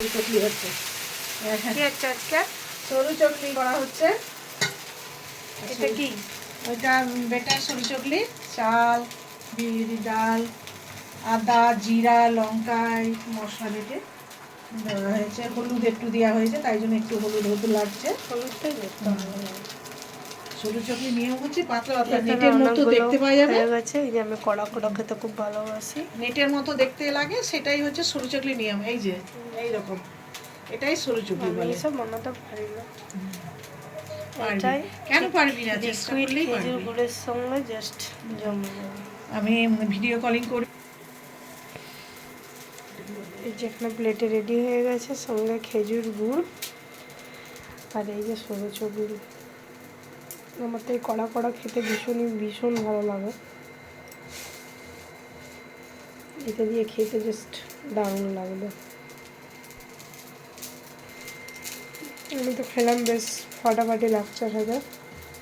চকলি হচ্ছে। কি হচ্ছে আজকে? সরু চকলি করা হচ্ছে। এটা কি? ওইটা বেটার সরু চকলি, চাল, বিউলি ডাল, আদা, জিরা, লঙ্কা মশলা বেটে দেওয়া হয়েছে। হলুদ একটু দেওয়া হয়েছে, তাই জন্য একটু হলুদ হলুদ লাগছে। হলুদটাই দেখতে হবে। সরু চকলি নিয়ম হচ্ছে পাতলা পাতলা নেটের মতো দেখতে পাওয়া যাবে। হয়ে গেছে। এই যে আমি কড়া কড়া খেতে খুব ভালোবাসি। নেটের মতো দেখতে লাগে, সেটাই হচ্ছে সরু চকলি নিয়ম। এই যে এইরকম, এটাই সরু চকলি বলে। এসব বানাতে পারি না। পারবি। এটাই কেন পারবি না? চেষ্টা লিকুইড করলেই খেজুর পারবি। গুড়ের সঙ্গে জাস্ট জমে যাবে। আমি ভিডিও কলিং করি। এই যে একটা প্লেটে রেডি হয়ে গেছে, সঙ্গে খেজুর গুড় আর এই যে সরু চকলি। আমার তো এই কড়া কড়া খেতে ভীষণ ভালো লাগে। এটা দিয়ে খেতে জাস্ট দারুণ লাগবে। আমি তো খেলাম, বেশ ফাটাফাটি লাগছে সেটা।